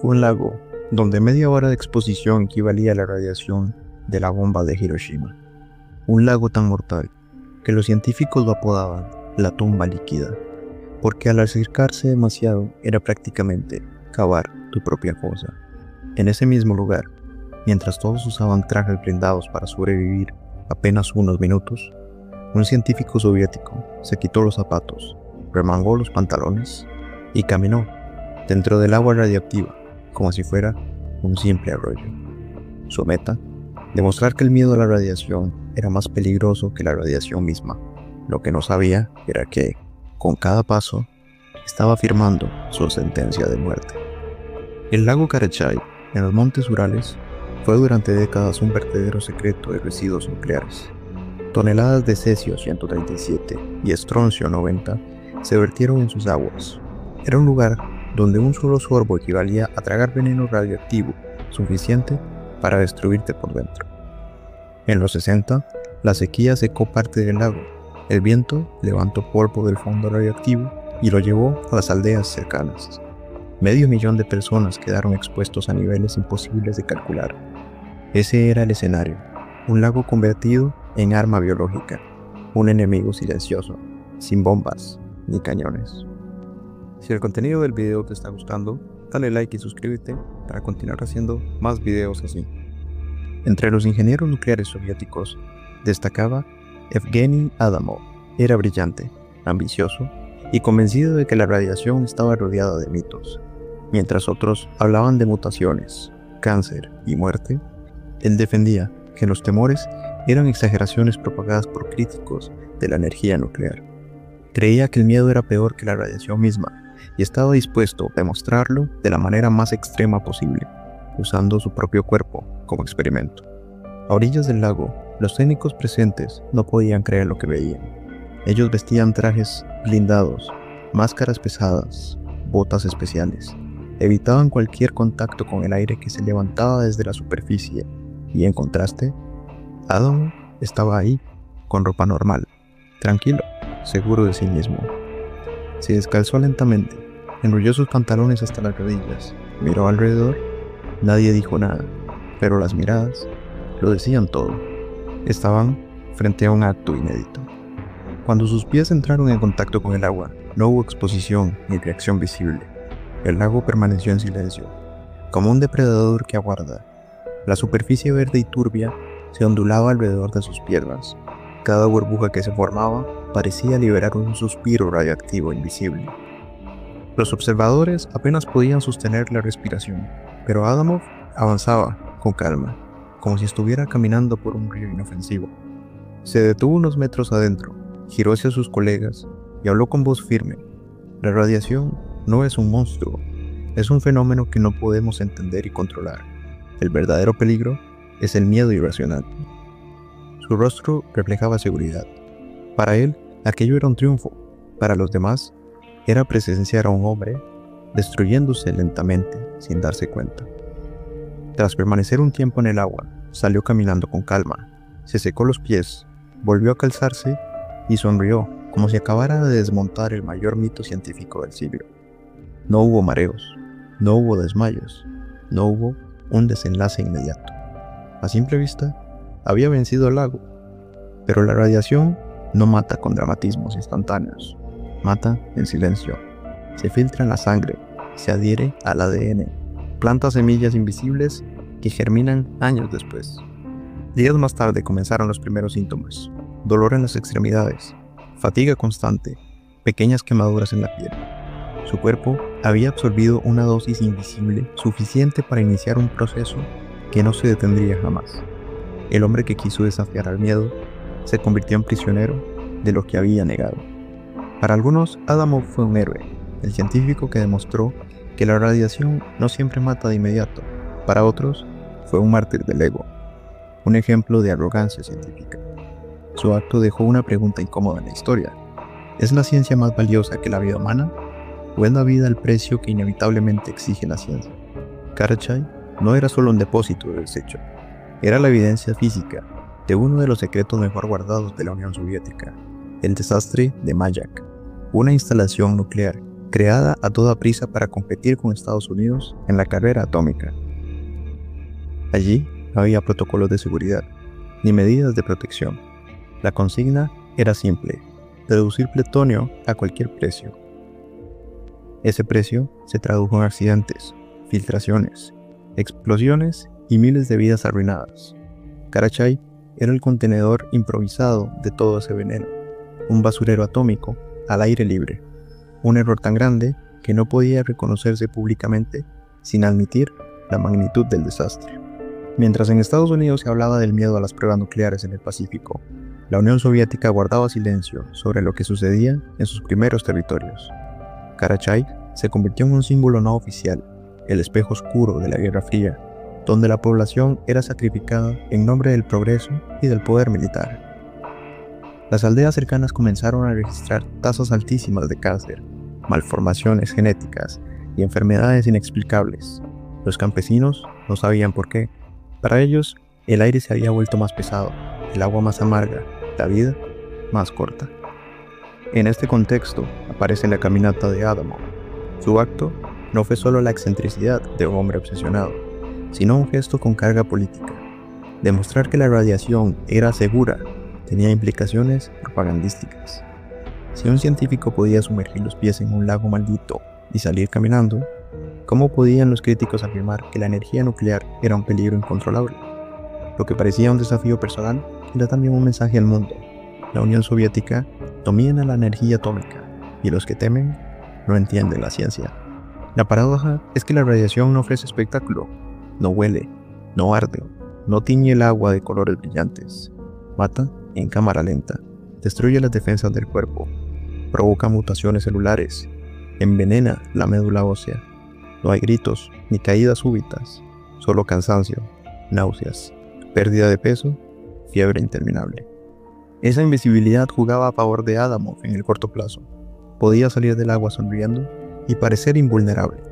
Un lago donde media hora de exposición equivalía a la radiación de la bomba de Hiroshima. Un lago tan mortal que los científicos lo apodaban la tumba líquida, porque al acercarse demasiado era prácticamente cavar tu propia fosa. En ese mismo lugar, mientras todos usaban trajes blindados para sobrevivir apenas unos minutos, un científico soviético se quitó los zapatos, remangó los pantalones y caminó dentro del agua radiactiva como si fuera un simple arroyo. Su meta, demostrar que el miedo a la radiación era más peligroso que la radiación misma. Lo que no sabía era que, con cada paso, estaba firmando su sentencia de muerte. El lago Karachay, en los montes Urales, fue durante décadas un vertedero secreto de residuos nucleares. Toneladas de cesio-137 y estroncio-90 se vertieron en sus aguas. Era un lugar donde un solo sorbo equivalía a tragar veneno radioactivo suficiente para destruirte por dentro. En los 60, la sequía secó parte del lago. El viento levantó polvo del fondo radioactivo y lo llevó a las aldeas cercanas. 500,000 de personas quedaron expuestos a niveles imposibles de calcular. Ese era el escenario, un lago convertido en arma biológica, un enemigo silencioso, sin bombas ni cañones. Si el contenido del video te está gustando, dale like y suscríbete para continuar haciendo más videos así. Entre los ingenieros nucleares soviéticos destacaba Evgeny Adamov. Era brillante, ambicioso y convencido de que la radiación estaba rodeada de mitos. Mientras otros hablaban de mutaciones, cáncer y muerte, él defendía que los temores eran exageraciones propagadas por críticos de la energía nuclear. Creía que el miedo era peor que la radiación misma y estaba dispuesto a demostrarlo de la manera más extrema posible, usando su propio cuerpo como experimento. A orillas del lago, los técnicos presentes no podían creer lo que veían. Ellos vestían trajes blindados, máscaras pesadas, botas especiales. Evitaban cualquier contacto con el aire que se levantaba desde la superficie y, en contraste, Adam estaba ahí, con ropa normal, tranquilo, seguro de sí mismo. Se descalzó lentamente, enrolló sus pantalones hasta las rodillas, miró alrededor. Nadie dijo nada, pero las miradas lo decían todo. Estaban frente a un acto inédito. Cuando sus pies entraron en contacto con el agua, no hubo exposición ni reacción visible. El lago permaneció en silencio, como un depredador que aguarda. La superficie verde y turbia se ondulaba alrededor de sus piernas. Cada burbuja que se formaba parecía liberar un suspiro radioactivo invisible. Los observadores apenas podían sostener la respiración, pero Adamov avanzaba con calma, como si estuviera caminando por un río inofensivo. Se detuvo unos metros adentro, giró hacia sus colegas y habló con voz firme. La radiación no es un monstruo, es un fenómeno que no podemos entender y controlar. El verdadero peligro es el miedo irracional. Su rostro reflejaba seguridad. Para él, aquello era un triunfo. Para los demás, era presenciar a un hombre destruyéndose lentamente sin darse cuenta. Tras permanecer un tiempo en el agua, salió caminando con calma, se secó los pies, volvió a calzarse y sonrió como si acabara de desmontar el mayor mito científico del siglo. No hubo mareos, no hubo desmayos, no hubo un desenlace inmediato. A simple vista, había vencido el lago, pero la radiación no mata con dramatismos instantáneos, mata en silencio. Se filtra en la sangre, se adhiere al ADN, planta semillas invisibles que germinan años después. Días más tarde comenzaron los primeros síntomas: dolor en las extremidades, fatiga constante, pequeñas quemaduras en la piel. Su cuerpo había absorbido una dosis invisible suficiente para iniciar un proceso que no se detendría jamás. El hombre que quiso desafiar al miedo se convirtió en prisionero de lo que había negado. Para algunos, Adamov fue un héroe, el científico que demostró que la radiación no siempre mata de inmediato. Para otros, fue un mártir del ego, un ejemplo de arrogancia científica. Su acto dejó una pregunta incómoda en la historia: ¿es la ciencia más valiosa que la vida humana? ¿O es la vida el precio que inevitablemente exige la ciencia? Karachay no era solo un depósito de desecho, era la evidencia física de uno de los secretos mejor guardados de la Unión Soviética, el desastre de Mayak, una instalación nuclear creada a toda prisa para competir con Estados Unidos en la carrera atómica. Allí no había protocolos de seguridad, ni medidas de protección. La consigna era simple: reducir plutonio a cualquier precio. Ese precio se tradujo en accidentes, filtraciones, explosiones y miles de vidas arruinadas. Karachay era el contenedor improvisado de todo ese veneno, un basurero atómico al aire libre, un error tan grande que no podía reconocerse públicamente sin admitir la magnitud del desastre. Mientras en Estados Unidos se hablaba del miedo a las pruebas nucleares en el Pacífico, la Unión Soviética guardaba silencio sobre lo que sucedía en sus primeros territorios. Karachay se convirtió en un símbolo no oficial, el espejo oscuro de la Guerra Fría, donde la población era sacrificada en nombre del progreso y del poder militar. Las aldeas cercanas comenzaron a registrar tasas altísimas de cáncer, malformaciones genéticas y enfermedades inexplicables. Los campesinos no sabían por qué. Para ellos, el aire se había vuelto más pesado, el agua más amarga, la vida más corta. En este contexto aparece la caminata de Adamov. Su acto no fue solo la excentricidad de un hombre obsesionado, sino un gesto con carga política. Demostrar que la radiación era segura tenía implicaciones propagandísticas. Si un científico podía sumergir los pies en un lago maldito y salir caminando, ¿cómo podían los críticos afirmar que la energía nuclear era un peligro incontrolable? Lo que parecía un desafío personal era también un mensaje al mundo. La Unión Soviética domina la energía atómica y los que temen no entienden la ciencia. La paradoja es que la radiación no ofrece espectáculo, no huele, no arde, no tiñe el agua de colores brillantes. Mata en cámara lenta, destruye las defensas del cuerpo, provoca mutaciones celulares, envenena la médula ósea. No hay gritos ni caídas súbitas, solo cansancio, náuseas, pérdida de peso, fiebre interminable. Esa invisibilidad jugaba a favor de Adamov en el corto plazo. Podía salir del agua sonriendo y parecer invulnerable,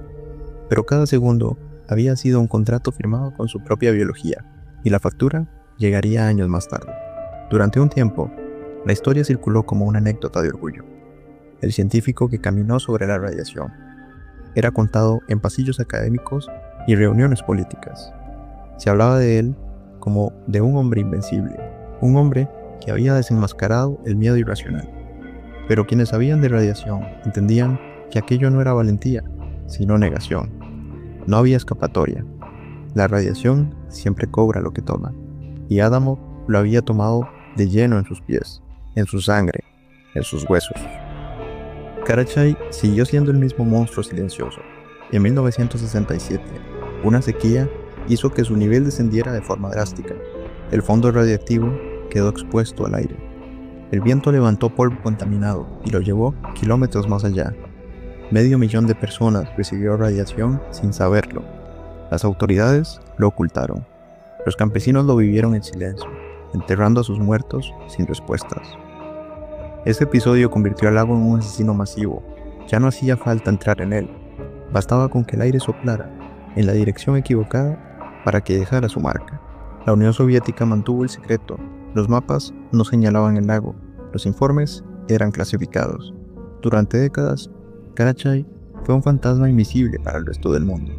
pero cada segundo había sido un contrato firmado con su propia biología, y la factura llegaría años más tarde. Durante un tiempo, la historia circuló como una anécdota de orgullo. El científico que caminó sobre la radiación era contado en pasillos académicos y reuniones políticas. Se hablaba de él como de un hombre invencible, un hombre que había desenmascarado el miedo irracional. Pero quienes sabían de radiación entendían que aquello no era valentía, sino negación. No había escapatoria. La radiación siempre cobra lo que toma, y Adamov lo había tomado de lleno en sus pies, en su sangre, en sus huesos. Karachay siguió siendo el mismo monstruo silencioso. En 1967, una sequía hizo que su nivel descendiera de forma drástica. El fondo radiactivo quedó expuesto al aire. El viento levantó polvo contaminado y lo llevó kilómetros más allá. 500.000 de personas recibió radiación sin saberlo. Las autoridades lo ocultaron. Los campesinos lo vivieron en silencio, enterrando a sus muertos sin respuestas. Este episodio convirtió al lago en un asesino masivo. Ya no hacía falta entrar en él. Bastaba con que el aire soplara en la dirección equivocada para que dejara su marca. La Unión Soviética mantuvo el secreto. Los mapas no señalaban el lago. Los informes eran clasificados. Durante décadas, Karachay fue un fantasma invisible para el resto del mundo.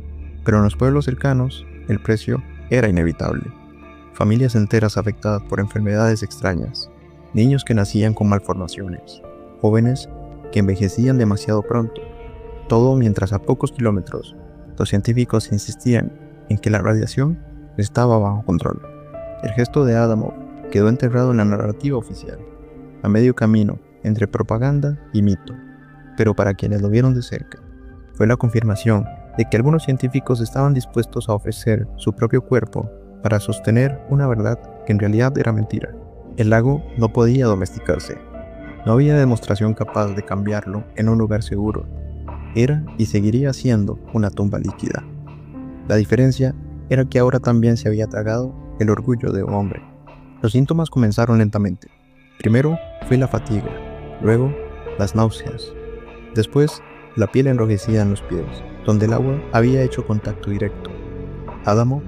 Pero en los pueblos cercanos, el precio era inevitable. Familias enteras afectadas por enfermedades extrañas, niños que nacían con malformaciones, jóvenes que envejecían demasiado pronto. Todo mientras a pocos kilómetros, los científicos insistían en que la radiación estaba bajo control. El gesto de Adamov quedó enterrado en la narrativa oficial, a medio camino entre propaganda y mito. Pero para quienes lo vieron de cerca, fue la confirmación de que algunos científicos estaban dispuestos a ofrecer su propio cuerpo para sostener una verdad que en realidad era mentira. El lago no podía domesticarse. No había demostración capaz de cambiarlo en un lugar seguro. Era y seguiría siendo una tumba líquida. La diferencia era que ahora también se había tragado el orgullo de un hombre. Los síntomas comenzaron lentamente. Primero fue la fatiga, luego las náuseas. Después, la piel enrojecida en los pies, donde el agua había hecho contacto directo. Adamov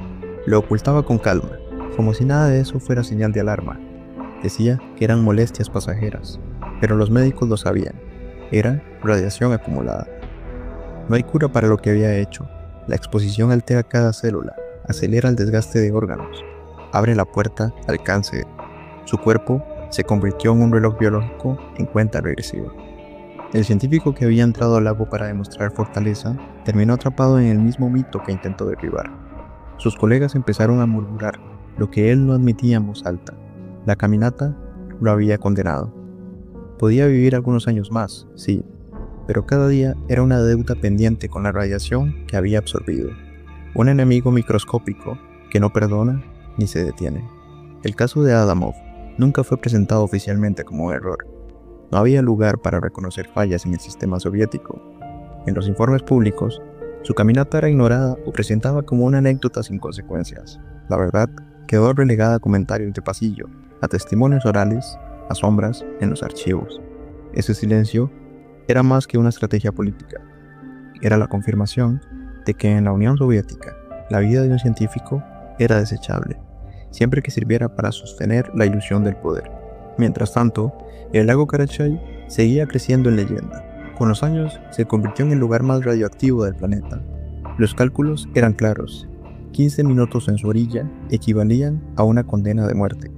lo ocultaba con calma, como si nada de eso fuera señal de alarma. Decía que eran molestias pasajeras, pero los médicos lo sabían. Era radiación acumulada. No hay cura para lo que había hecho. La exposición altera cada célula, acelera el desgaste de órganos, abre la puerta al cáncer. Su cuerpo se convirtió en un reloj biológico en cuenta regresiva. El científico que había entrado al lago para demostrar fortaleza terminó atrapado en el mismo mito que intentó derribar. Sus colegas empezaron a murmurar lo que él no admitía en voz alta. La caminata lo había condenado. Podía vivir algunos años más, sí, pero cada día era una deuda pendiente con la radiación que había absorbido. Un enemigo microscópico que no perdona ni se detiene. El caso de Adamov nunca fue presentado oficialmente como un error. No había lugar para reconocer fallas en el sistema soviético. En los informes públicos, su caminata era ignorada o presentada como una anécdota sin consecuencias. La verdad quedó relegada a comentarios de pasillo, a testimonios orales, a sombras en los archivos. Ese silencio era más que una estrategia política. Era la confirmación de que en la Unión Soviética la vida de un científico era desechable, siempre que sirviera para sostener la ilusión del poder. Mientras tanto, el lago Karachay seguía creciendo en leyenda. Con los años, se convirtió en el lugar más radioactivo del planeta. Los cálculos eran claros. 15 minutos en su orilla equivalían a una condena de muerte.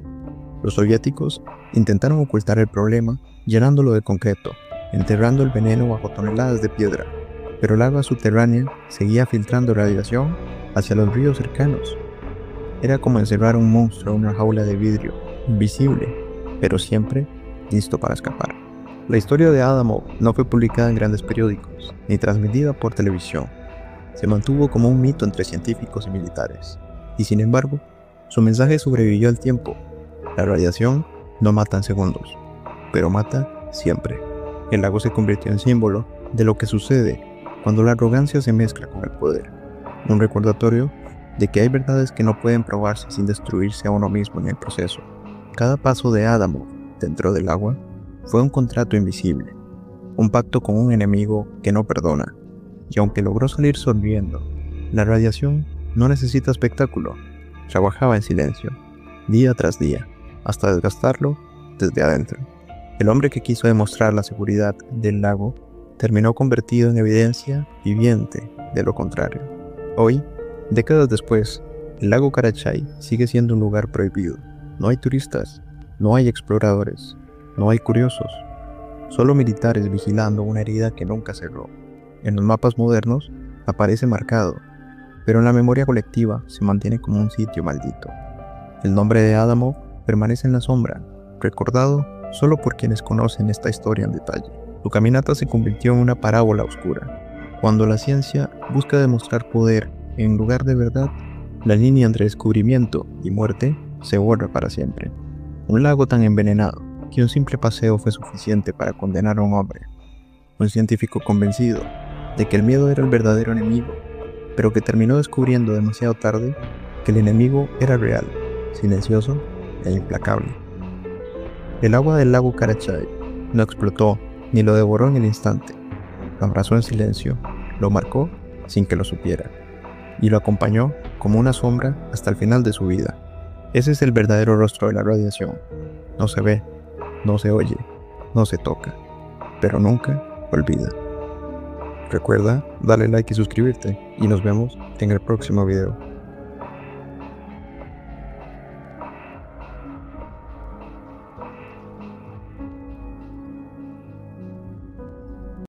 Los soviéticos intentaron ocultar el problema llenándolo de concreto, enterrando el veneno bajo toneladas de piedra, pero el agua subterránea seguía filtrando radiación hacia los ríos cercanos. Era como encerrar un monstruo en una jaula de vidrio, invisible, pero siempre listo para escapar. La historia de Adamov no fue publicada en grandes periódicos, ni transmitida por televisión. Se mantuvo como un mito entre científicos y militares, y sin embargo, su mensaje sobrevivió al tiempo. La radiación no mata en segundos, pero mata siempre. El lago se convirtió en símbolo de lo que sucede cuando la arrogancia se mezcla con el poder. Un recordatorio de que hay verdades que no pueden probarse sin destruirse a uno mismo en el proceso. Cada paso de Adamov dentro del agua fue un contrato invisible, un pacto con un enemigo que no perdona. Y aunque logró salir sonriendo, la radiación no necesita espectáculo. Trabajaba en silencio, día tras día, hasta desgastarlo desde adentro. El hombre que quiso demostrar la seguridad del lago terminó convertido en evidencia viviente de lo contrario. Hoy, décadas después, el lago Karachay sigue siendo un lugar prohibido. No hay turistas, no hay exploradores, no hay curiosos, solo militares vigilando una herida que nunca cerró. En los mapas modernos aparece marcado, pero en la memoria colectiva se mantiene como un sitio maldito. El nombre de Adamov permanece en la sombra, recordado solo por quienes conocen esta historia en detalle. Su caminata se convirtió en una parábola oscura. Cuando la ciencia busca demostrar poder en lugar de verdad, la línea entre descubrimiento y muerte se borra para siempre. Un lago tan envenenado que un simple paseo fue suficiente para condenar a un hombre. Un científico convencido de que el miedo era el verdadero enemigo, pero que terminó descubriendo demasiado tarde que el enemigo era real, silencioso e implacable. El agua del lago Karachay no explotó ni lo devoró en el instante. Lo abrazó en silencio, lo marcó sin que lo supiera, y lo acompañó como una sombra hasta el final de su vida. Ese es el verdadero rostro de la radiación. No se ve, no se oye, no se toca, pero nunca olvida. Recuerda darle like y suscribirte, y nos vemos en el próximo video.